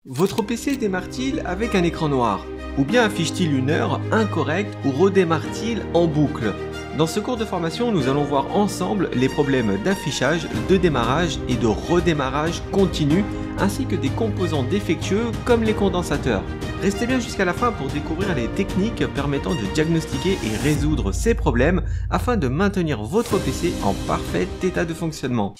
Votre PC démarre-t-il avec un écran noir? Ou bien affiche-t-il une heure incorrecte ou redémarre-t-il en boucle? Dans ce cours de formation, nous allons voir ensemble les problèmes d'affichage, de démarrage et de redémarrage continu, ainsi que des composants défectueux comme les condensateurs. Restez bien jusqu'à la fin pour découvrir les techniques permettant de diagnostiquer et résoudre ces problèmes afin de maintenir votre PC en parfait état de fonctionnement.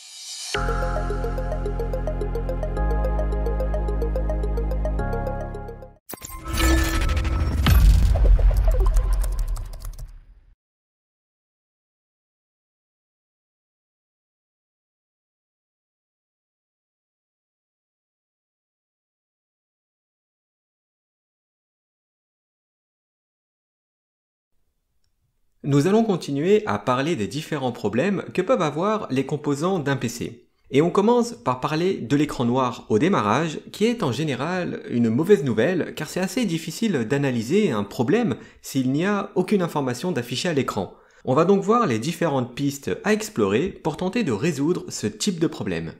Nous allons continuer à parler des différents problèmes que peuvent avoir les composants d'un PC. Et on commence par parler de l'écran noir au démarrage, qui est en général une mauvaise nouvelle car c'est assez difficile d'analyser un problème s'il n'y a aucune information d'afficher à l'écran. On va donc voir les différentes pistes à explorer pour tenter de résoudre ce type de problème.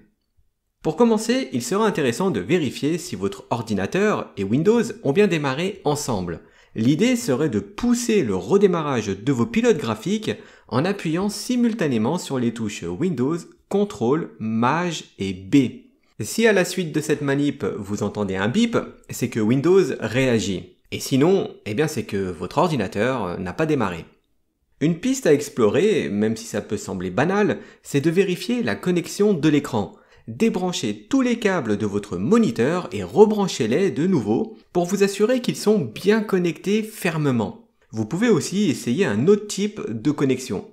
Pour commencer, il sera intéressant de vérifier si votre ordinateur et Windows ont bien démarré ensemble. L'idée serait de pousser le redémarrage de vos pilotes graphiques en appuyant simultanément sur les touches Windows, CTRL, Maj et B. Si à la suite de cette manip vous entendez un bip, c'est que Windows réagit. Et sinon, c'est que votre ordinateur n'a pas démarré. Une piste à explorer, même si ça peut sembler banal, c'est de vérifier la connexion de l'écran. Débranchez tous les câbles de votre moniteur et rebranchez-les de nouveau pour vous assurer qu'ils sont bien connectés fermement. Vous pouvez aussi essayer un autre type de connexion.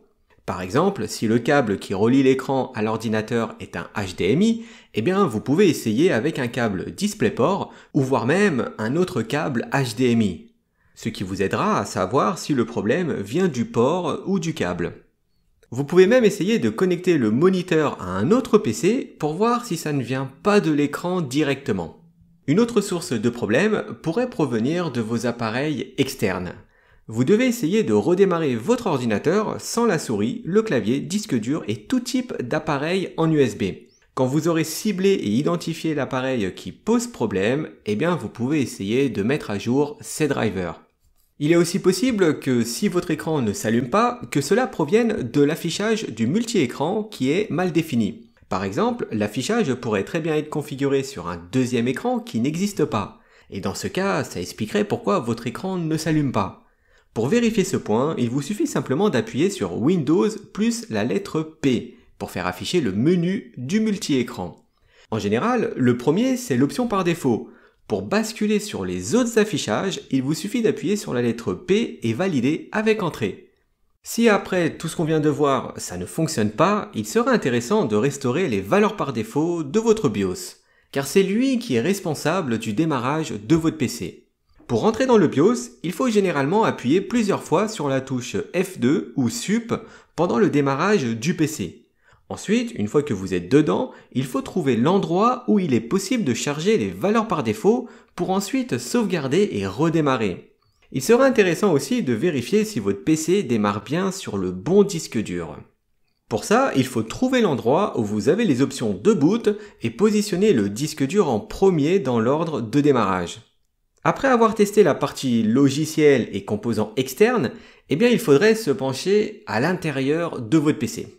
Par exemple, si le câble qui relie l'écran à l'ordinateur est un HDMI, vous pouvez essayer avec un câble DisplayPort ou voire même un autre câble HDMI. Ce qui vous aidera à savoir si le problème vient du port ou du câble. Vous pouvez même essayer de connecter le moniteur à un autre PC pour voir si ça ne vient pas de l'écran directement. Une autre source de problème pourrait provenir de vos appareils externes. Vous devez essayer de redémarrer votre ordinateur sans la souris, le clavier, disque dur et tout type d'appareil en USB. Quand vous aurez ciblé et identifié l'appareil qui pose problème, vous pouvez essayer de mettre à jour ces drivers. Il est aussi possible que si votre écran ne s'allume pas, que cela provienne de l'affichage du multi-écran qui est mal défini. Par exemple, l'affichage pourrait très bien être configuré sur un deuxième écran qui n'existe pas. Et dans ce cas, ça expliquerait pourquoi votre écran ne s'allume pas. Pour vérifier ce point, il vous suffit simplement d'appuyer sur Windows plus la lettre P pour faire afficher le menu du multi-écran. En général, le premier, c'est l'option par défaut. Pour basculer sur les autres affichages, il vous suffit d'appuyer sur la lettre P et valider avec Entrée. Si après tout ce qu'on vient de voir, ça ne fonctionne pas, il sera intéressant de restaurer les valeurs par défaut de votre BIOS, car c'est lui qui est responsable du démarrage de votre PC. Pour rentrer dans le BIOS, il faut généralement appuyer plusieurs fois sur la touche F2 ou SUP pendant le démarrage du PC. Ensuite, une fois que vous êtes dedans, il faut trouver l'endroit où il est possible de charger les valeurs par défaut pour ensuite sauvegarder et redémarrer. Il sera intéressant aussi de vérifier si votre PC démarre bien sur le bon disque dur. Pour ça, il faut trouver l'endroit où vous avez les options de boot et positionner le disque dur en premier dans l'ordre de démarrage. Après avoir testé la partie logiciel et composants externes, il faudrait se pencher à l'intérieur de votre PC.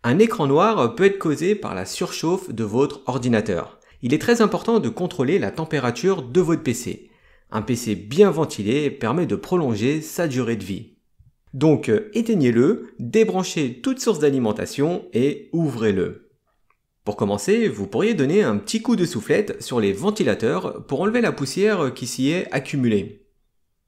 Un écran noir peut être causé par la surchauffe de votre ordinateur. Il est très important de contrôler la température de votre PC. Un PC bien ventilé permet de prolonger sa durée de vie. Donc éteignez-le, débranchez toute source d'alimentation et ouvrez-le. Pour commencer, vous pourriez donner un petit coup de soufflette sur les ventilateurs pour enlever la poussière qui s'y est accumulée.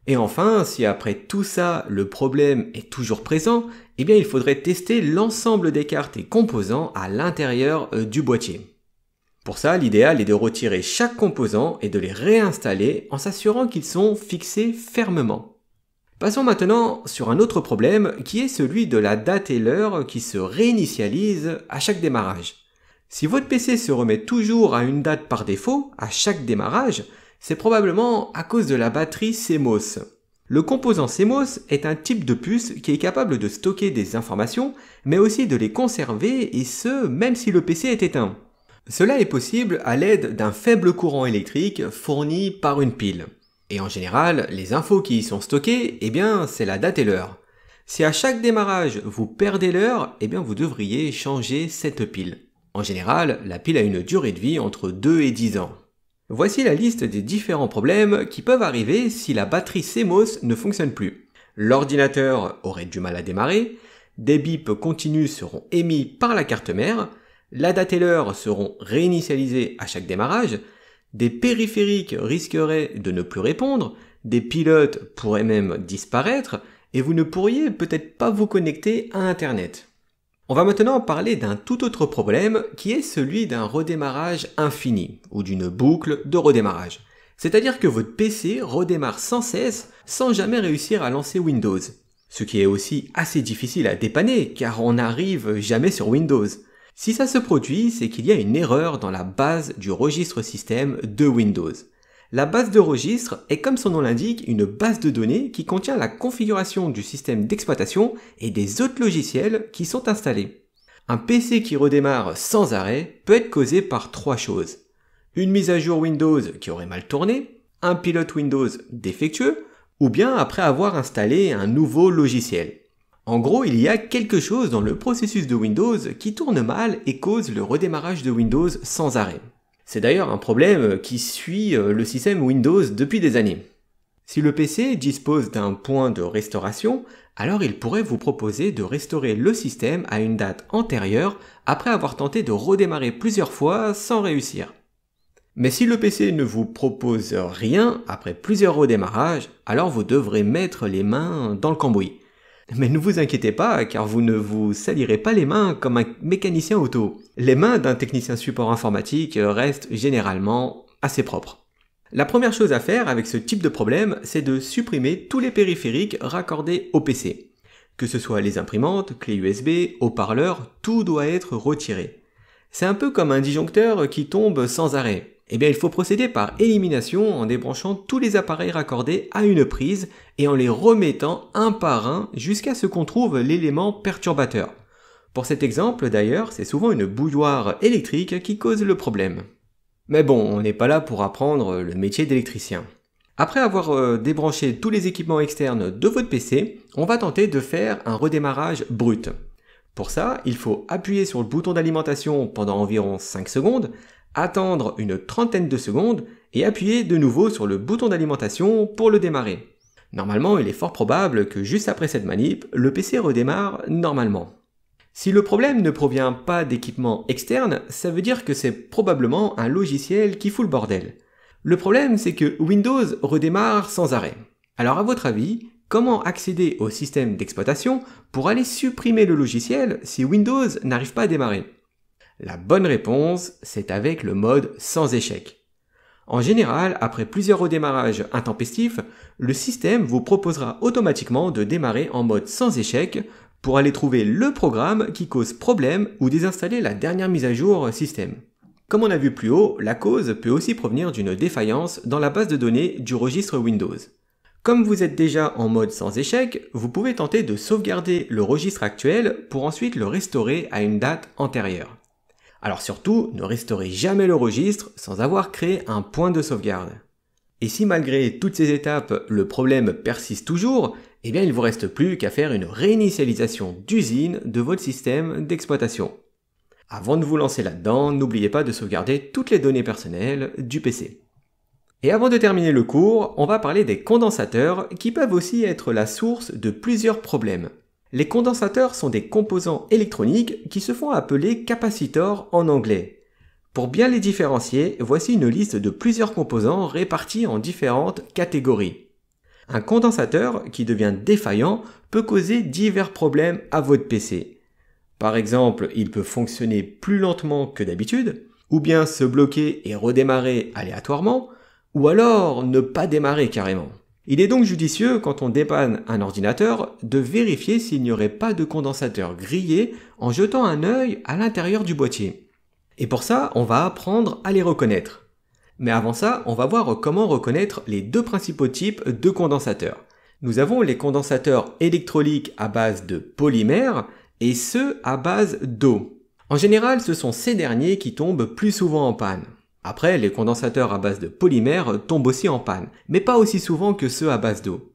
Et enfin, si après tout ça, le problème est toujours présent, il faudrait tester l'ensemble des cartes et composants à l'intérieur du boîtier. Pour ça, l'idéal est de retirer chaque composant et de les réinstaller en s'assurant qu'ils sont fixés fermement. Passons maintenant sur un autre problème qui est celui de la date et l'heure qui se réinitialise à chaque démarrage. Si votre PC se remet toujours à une date par défaut à chaque démarrage, c'est probablement à cause de la batterie CMOS. Le composant CMOS est un type de puce qui est capable de stocker des informations, mais aussi de les conserver, et ce, même si le PC est éteint. Cela est possible à l'aide d'un faible courant électrique fourni par une pile. Et en général, les infos qui y sont stockées, c'est la date et l'heure. Si à chaque démarrage vous perdez l'heure, vous devriez changer cette pile. En général, la pile a une durée de vie entre 2 et 10 ans. Voici la liste des différents problèmes qui peuvent arriver si la batterie CMOS ne fonctionne plus. L'ordinateur aurait du mal à démarrer, des bips continus seront émis par la carte mère, la date et l'heure seront réinitialisées à chaque démarrage, des périphériques risqueraient de ne plus répondre, des pilotes pourraient même disparaître, et vous ne pourriez peut-être pas vous connecter à Internet. On va maintenant parler d'un tout autre problème qui est celui d'un redémarrage infini, ou d'une boucle de redémarrage. C'est-à-dire que votre PC redémarre sans cesse, sans jamais réussir à lancer Windows. Ce qui est aussi assez difficile à dépanner, car on n'arrive jamais sur Windows. Si ça se produit, c'est qu'il y a une erreur dans la base du registre système de Windows. La base de registre est, comme son nom l'indique, une base de données qui contient la configuration du système d'exploitation et des autres logiciels qui sont installés. Un PC qui redémarre sans arrêt peut être causé par 3 choses. Une mise à jour Windows qui aurait mal tourné, un pilote Windows défectueux, ou bien après avoir installé un nouveau logiciel. En gros, il y a quelque chose dans le processus de Windows qui tourne mal et cause le redémarrage de Windows sans arrêt. C'est d'ailleurs un problème qui suit le système Windows depuis des années. Si le PC dispose d'un point de restauration, alors il pourrait vous proposer de restaurer le système à une date antérieure après avoir tenté de redémarrer plusieurs fois sans réussir. Mais si le PC ne vous propose rien après plusieurs redémarrages, alors vous devrez mettre les mains dans le cambouis. Mais ne vous inquiétez pas, car vous ne vous salirez pas les mains comme un mécanicien auto. Les mains d'un technicien support informatique restent généralement assez propres. La première chose à faire avec ce type de problème, c'est de supprimer tous les périphériques raccordés au PC. Que ce soit les imprimantes, clés USB, haut-parleurs, tout doit être retiré. C'est un peu comme un disjoncteur qui tombe sans arrêt. Il faut procéder par élimination en débranchant tous les appareils raccordés à une prise et en les remettant un par un jusqu'à ce qu'on trouve l'élément perturbateur. Pour cet exemple d'ailleurs, c'est souvent une bouilloire électrique qui cause le problème. Mais bon, on n'est pas là pour apprendre le métier d'électricien. Après avoir débranché tous les équipements externes de votre PC, on va tenter de faire un redémarrage brut. Pour ça, il faut appuyer sur le bouton d'alimentation pendant environ 5 secondes, attendre une trentaine de secondes et appuyer de nouveau sur le bouton d'alimentation pour le démarrer. Normalement, il est fort probable que juste après cette manip, le PC redémarre normalement. Si le problème ne provient pas d'équipement externe, ça veut dire que c'est probablement un logiciel qui fout le bordel. Le problème, c'est que Windows redémarre sans arrêt. Alors à votre avis, comment accéder au système d'exploitation pour aller supprimer le logiciel si Windows n'arrive pas à démarrer ? La bonne réponse, c'est avec le mode sans échec. En général, après plusieurs redémarrages intempestifs, le système vous proposera automatiquement de démarrer en mode sans échec pour aller trouver le programme qui cause problème ou désinstaller la dernière mise à jour système. Comme on a vu plus haut, la cause peut aussi provenir d'une défaillance dans la base de données du registre Windows. Comme vous êtes déjà en mode sans échec, vous pouvez tenter de sauvegarder le registre actuel pour ensuite le restaurer à une date antérieure. Alors surtout, ne restaurez jamais le registre sans avoir créé un point de sauvegarde. Et si malgré toutes ces étapes, le problème persiste toujours, il ne vous reste plus qu'à faire une réinitialisation d'usine de votre système d'exploitation. Avant de vous lancer là-dedans, n'oubliez pas de sauvegarder toutes les données personnelles du PC. Et avant de terminer le cours, on va parler des condensateurs qui peuvent aussi être la source de plusieurs problèmes. Les condensateurs sont des composants électroniques qui se font appeler capacitors en anglais. Pour bien les différencier, voici une liste de plusieurs composants répartis en différentes catégories. Un condensateur qui devient défaillant peut causer divers problèmes à votre PC. Par exemple, il peut fonctionner plus lentement que d'habitude, ou bien se bloquer et redémarrer aléatoirement, ou alors ne pas démarrer carrément. Il est donc judicieux, quand on dépanne un ordinateur, de vérifier s'il n'y aurait pas de condensateur grillé en jetant un œil à l'intérieur du boîtier. Et pour ça, on va apprendre à les reconnaître. Mais avant ça, on va voir comment reconnaître les deux principaux types de condensateurs. Nous avons les condensateurs électrolytiques à base de polymère et ceux à base d'eau. En général, ce sont ces derniers qui tombent plus souvent en panne. Après, les condensateurs à base de polymère tombent aussi en panne, mais pas aussi souvent que ceux à base d'eau.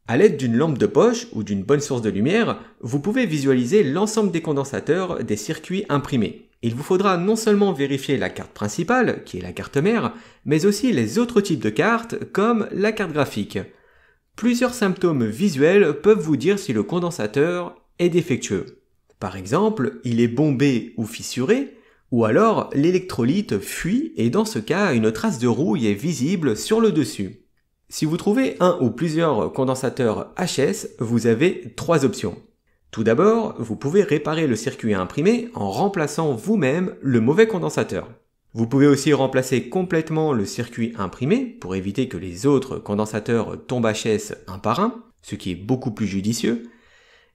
À l'aide d'une lampe de poche ou d'une bonne source de lumière, vous pouvez visualiser l'ensemble des condensateurs des circuits imprimés. Il vous faudra non seulement vérifier la carte principale, qui est la carte mère, mais aussi les autres types de cartes, comme la carte graphique. Plusieurs symptômes visuels peuvent vous dire si le condensateur est défectueux. Par exemple, il est bombé ou fissuré, ou alors l'électrolyte fuit et dans ce cas, une trace de rouille est visible sur le dessus. Si vous trouvez un ou plusieurs condensateurs HS, vous avez 3 options. Tout d'abord, vous pouvez réparer le circuit imprimé en remplaçant vous-même le mauvais condensateur. Vous pouvez aussi remplacer complètement le circuit imprimé pour éviter que les autres condensateurs tombent HS un par un, ce qui est beaucoup plus judicieux.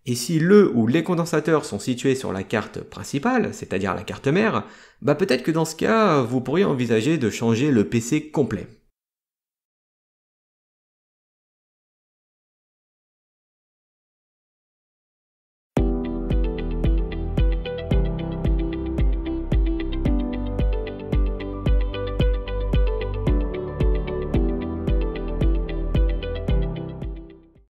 Et si le ou les condensateurs sont situés sur la carte principale, c'est-à-dire la carte mère, peut-être que dans ce cas, vous pourriez envisager de changer le PC complet.